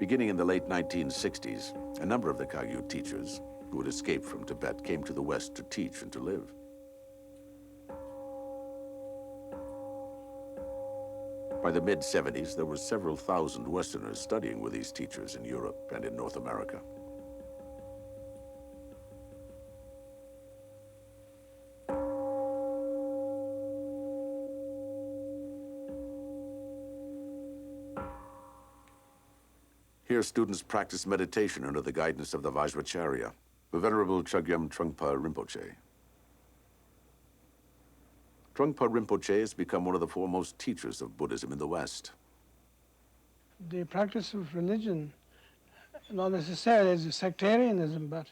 Beginning in the late 1960s, a number of the Kagyu teachers who had escaped from Tibet came to the West to teach and to live. By the mid-70s, there were several thousand Westerners studying with these teachers in Europe and in North America. Here, students practice meditation under the guidance of the Vajracharya, the Venerable Chogyam Trungpa Rinpoche. Trungpa Rinpoche has become one of the foremost teachers of Buddhism in the West. The practice of religion, not necessarily as a sectarianism, but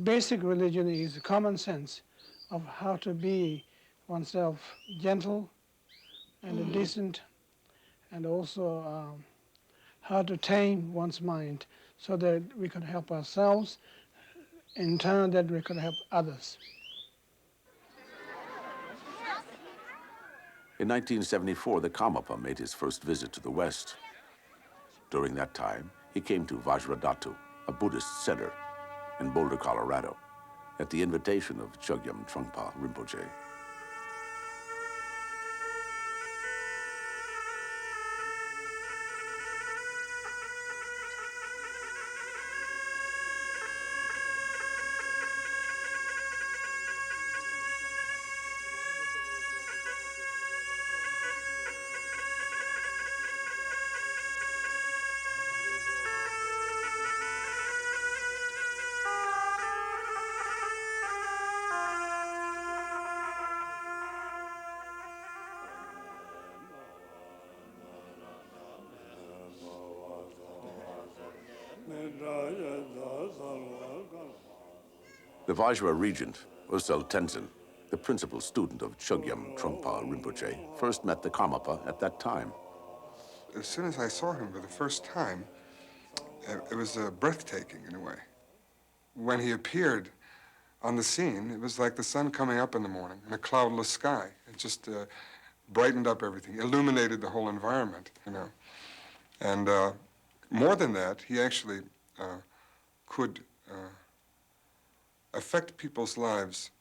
basic religion is common sense of how to be oneself gentle and decent, and also how to tame one's mind so that we can help ourselves, in turn that we can help others. In 1974, the Karmapa made his first visit to the West. During that time, he came to Vajradhatu, a Buddhist center in Boulder, Colorado, at the invitation of Chogyam Trungpa Rinpoche. The Vajra regent, Usel Tenzin, the principal student of Chogyam Trungpa Rinpoche, first met the Karmapa at that time. As soon as I saw him for the first time, it was breathtaking in a way. When he appeared on the scene, it was like the sun coming up in the morning in a cloudless sky. It just brightened up everything, illuminated the whole environment, you know. And more than that, he actually could affect people's lives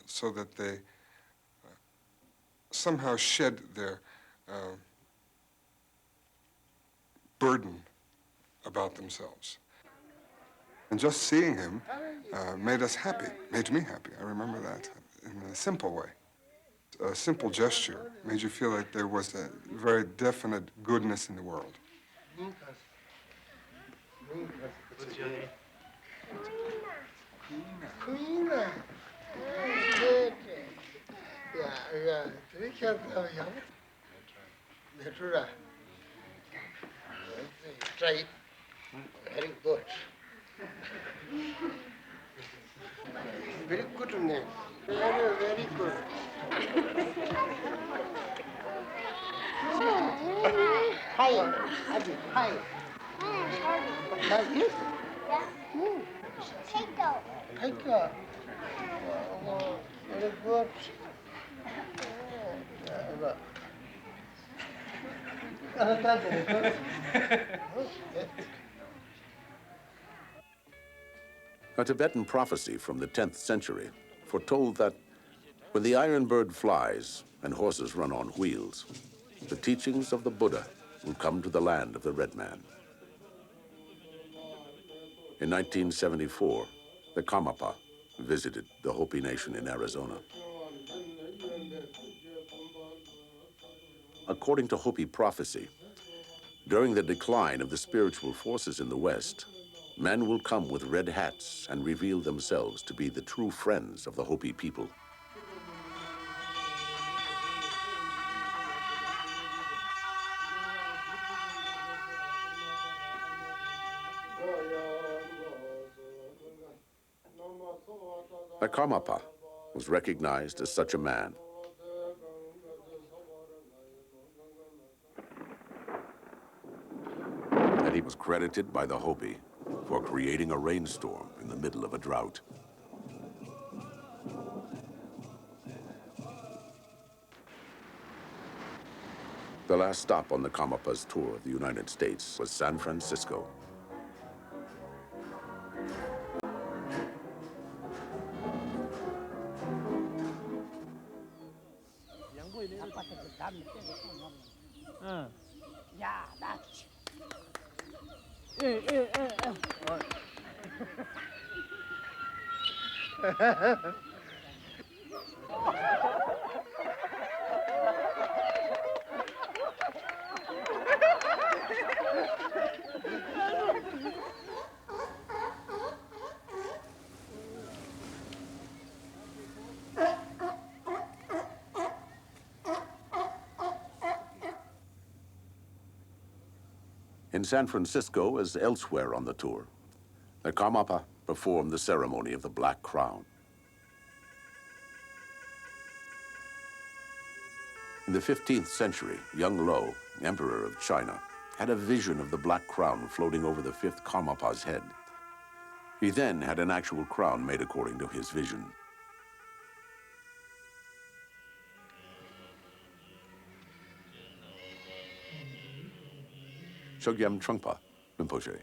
so that they somehow shed their burden about themselves. And just seeing him made us happy, made me happy. I remember that in a simple way. A simple gesture made you feel like there was a very definite goodness in the world. Very good. Very good name. Very, very good. Hi. Hi. Like this? Yeah. Take a. Very good. A Tibetan prophecy from the 10th century foretold that when the iron bird flies and horses run on wheels, the teachings of the Buddha will come to the land of the red man. In 1974, the Karmapa visited the Hopi Nation in Arizona. According to Hopi prophecy, during the decline of the spiritual forces in the West, men will come with red hats and reveal themselves to be the true friends of the Hopi people. The Karmapa was recognized as such a man. And he was credited by the Hopi for creating a rainstorm in the middle of a drought. The last stop on the Karmapa's tour of the United States was San Francisco. Yeah, that's. In San Francisco, as elsewhere on the tour, the Karmapa performed the ceremony of the Black Crown. In the 15th century, young Lo, Emperor of China, had a vision of the Black Crown floating over the fifth Karmapa's head. He then had an actual crown made according to his vision. Chogyam Trungpa Rinpoche.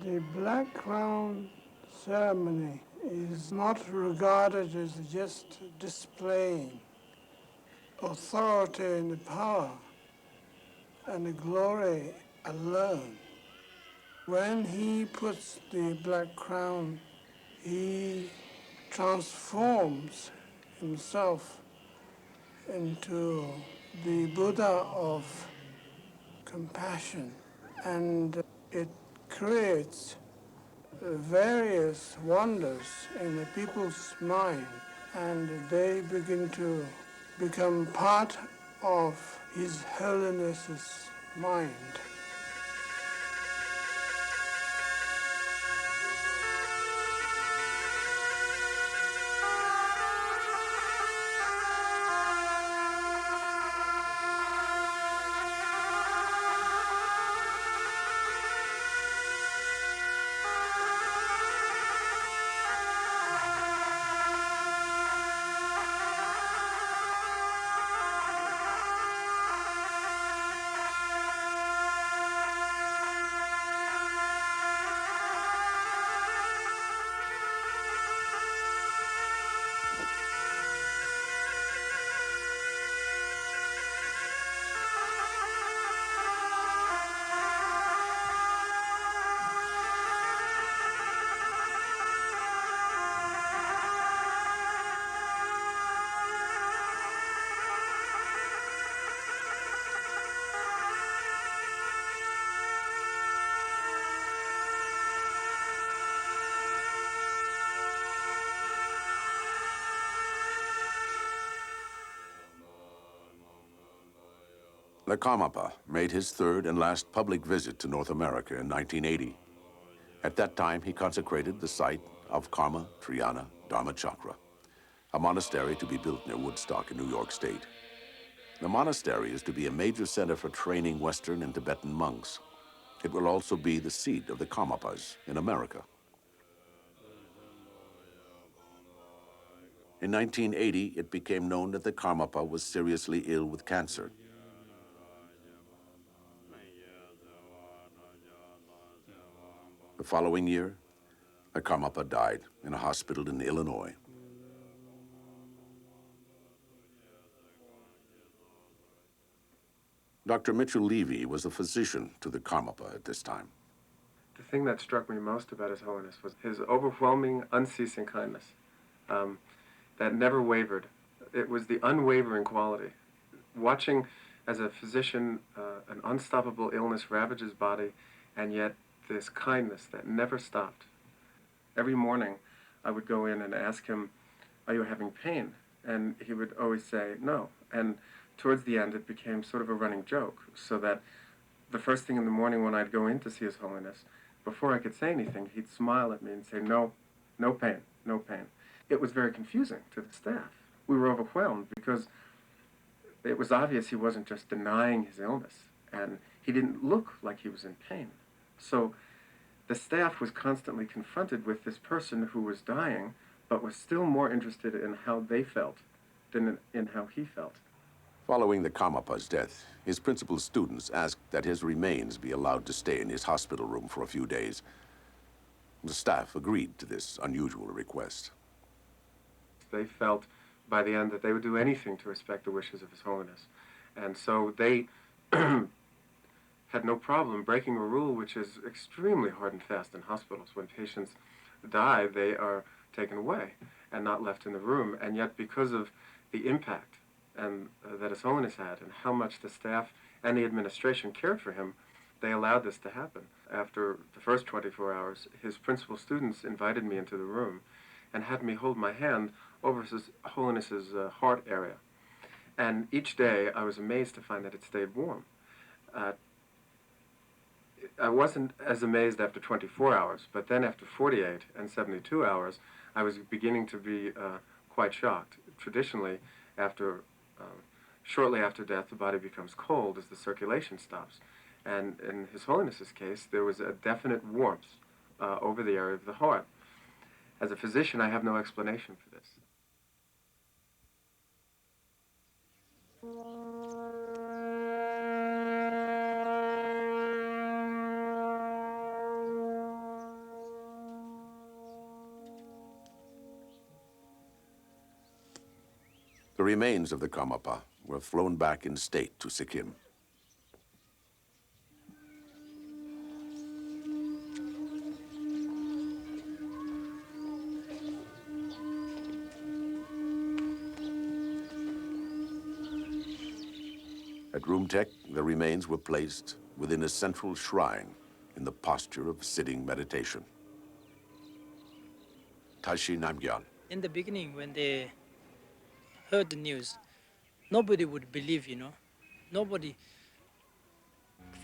The Black Crown ceremony is not regarded as just displaying authority and power and the glory alone. When he puts the black crown, he transforms himself into the Buddha of compassion, and it creates various wonders in the people's mind, and they begin to become part of His Holiness's mind. The Karmapa made his third and last public visit to North America in 1980. At that time, he consecrated the site of Karma Triyana Dharma Chakra, a monastery to be built near Woodstock in New York State. The monastery is to be a major center for training Western and Tibetan monks. It will also be the seat of the Karmapas in America. In 1980, it became known that the Karmapa was seriously ill with cancer. The following year, the Karmapa died in a hospital in Illinois. Dr. Mitchell Levy was a physician to the Karmapa at this time. The thing that struck me most about His Holiness was his overwhelming, unceasing kindness that never wavered. It was the unwavering quality. Watching, as a physician, an unstoppable illness ravage his body, and yet this kindness that never stopped. Every morning, I would go in and ask him, "Are you having pain?" And he would always say, "No." And towards the end, it became sort of a running joke, so that the first thing in the morning when I'd go in to see His Holiness, before I could say anything, he'd smile at me and say, "No, no pain, no pain." It was very confusing to the staff. We were overwhelmed because it was obvious he wasn't just denying his illness, and he didn't look like he was in pain. So the staff was constantly confronted with this person who was dying, but was still more interested in how they felt than in how he felt. Following the Karmapa's death, his principal students asked that his remains be allowed to stay in his hospital room for a few days. The staff agreed to this unusual request. They felt by the end that they would do anything to respect the wishes of His Holiness. And so they had no problem breaking a rule which is extremely hard and fast in hospitals. When patients die, they are taken away and not left in the room. And yet, because of the impact and that His Holiness had, and how much the staff and the administration cared for him, they allowed this to happen. After the first 24 hours, his principal students invited me into the room and had me hold my hand over His Holiness's heart area. And each day, I was amazed to find that it stayed warm. I wasn't as amazed after 24 hours, but then after 48 and 72 hours, I was beginning to be quite shocked. Traditionally, shortly after death, the body becomes cold as the circulation stops. And in His Holiness's case, there was a definite warmth over the area of the heart. As a physician, I have no explanation for this. The remains of the Karmapa were flown back in state to Sikkim. At Rumtek, the remains were placed within a central shrine in the posture of sitting meditation. Tashi Namgyal. In the beginning, when they heard the news, nobody would believe, Nobody.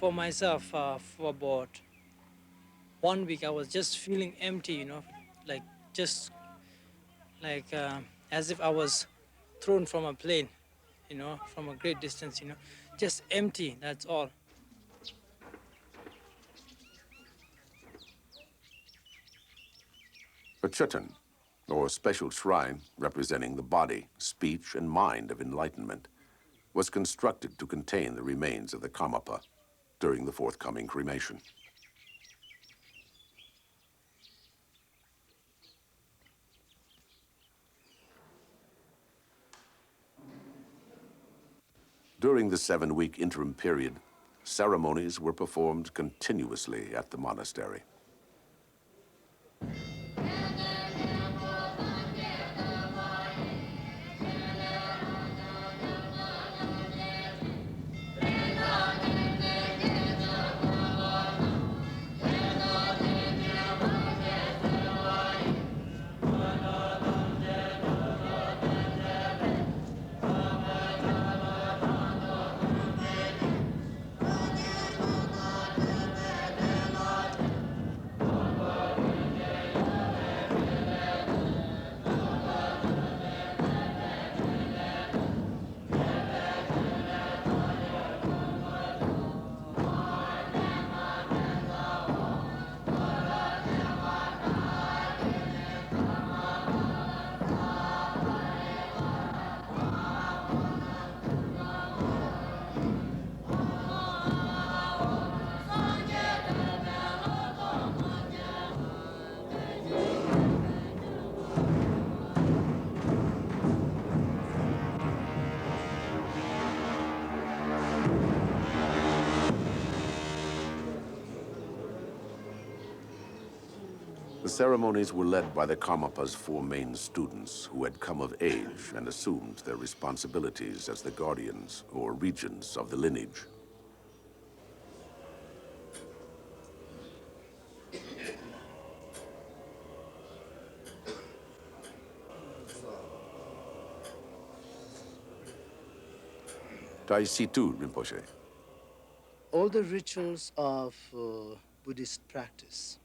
For myself, for about 1 week, I was just feeling empty, like just like as if I was thrown from a plane, from a great distance, just empty, that's all. A chitan, or a special shrine representing the body, speech, and mind of enlightenment, was constructed to contain the remains of the Karmapa during the forthcoming cremation. During the 7-week interim period, ceremonies were performed continuously at the monastery. The ceremonies were led by the Karmapa's 4 main students who had come of age and assumed their responsibilities as the guardians or regents of the lineage. Taisitu Rinpoche. All the rituals of Buddhist practice,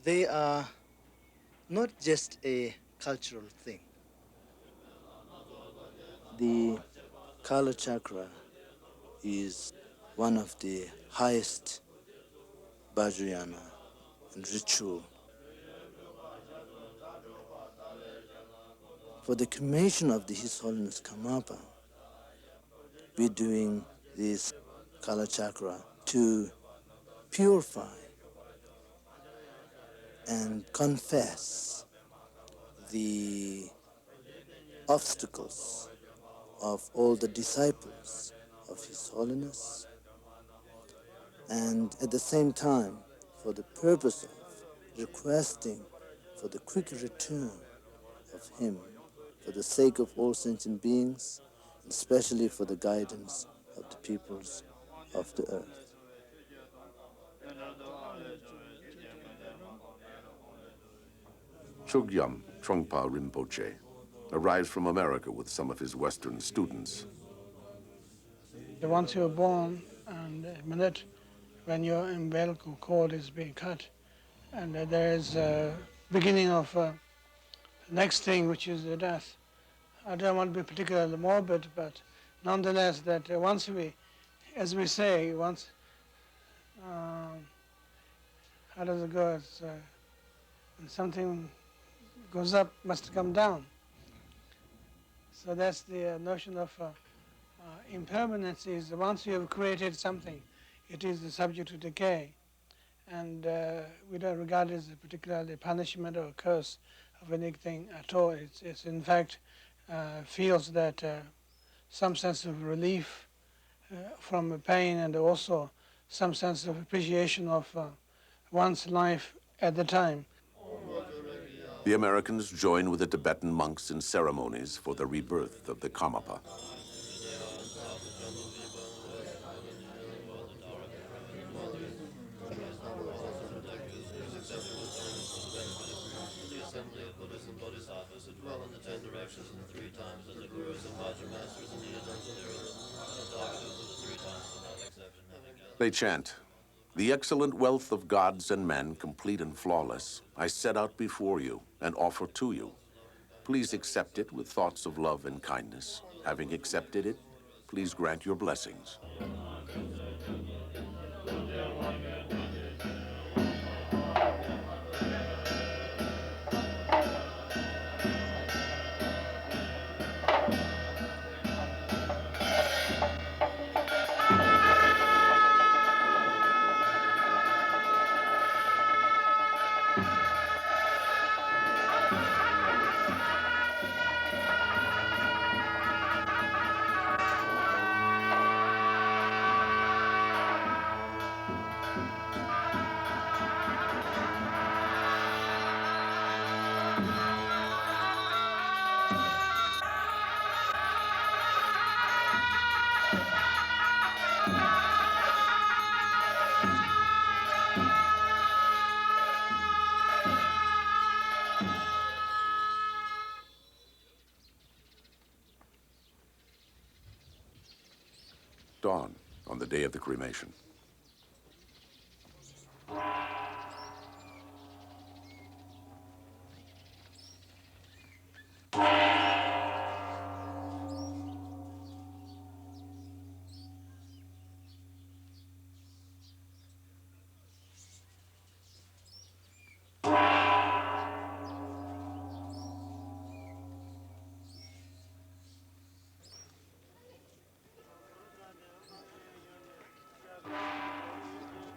they are not just a cultural thing. The Kala Chakra is one of the highest Vajrayana and ritual. For the cremation of the His Holiness Karmapa, we're doing this Kala Chakra to purify and confess the obstacles of all the disciples of His Holiness, and at the same time for the purpose of requesting for the quick return of Him, for the sake of all sentient beings, and especially for the guidance of the peoples of the earth. Chogyam Trungpa Rinpoche arrives from America with some of his Western students. Once you're born, and the minute when your umbilical cord is being cut, and there is a beginning of next thing, which is the death. I don't want to be particularly morbid, but nonetheless, that once we, as we say, once, how does it go? It's, when something goes up, must come down. So that's the notion of impermanence is once you have created something, it is the subject to decay. And we don't regard it as a particularly punishment or curse of anything at all. It's in fact feels that some sense of relief from pain, and also some sense of appreciation of one's life at the time. The Americans join with the Tibetan monks in ceremonies for the rebirth of the Karmapa. They chant, "The excellent wealth of gods and men, complete and flawless, I set out before you and offer to you. Please accept it with thoughts of love and kindness. Having accepted it, please grant your blessings." Dawn on the day of the cremation.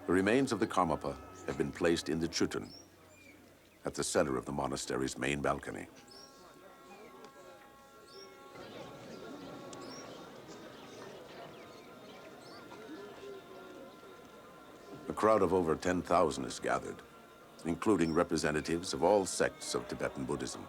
The remains of the Karmapa have been placed in the Chutan at the center of the monastery's main balcony. A crowd of over 10,000 is gathered, including representatives of all sects of Tibetan Buddhism.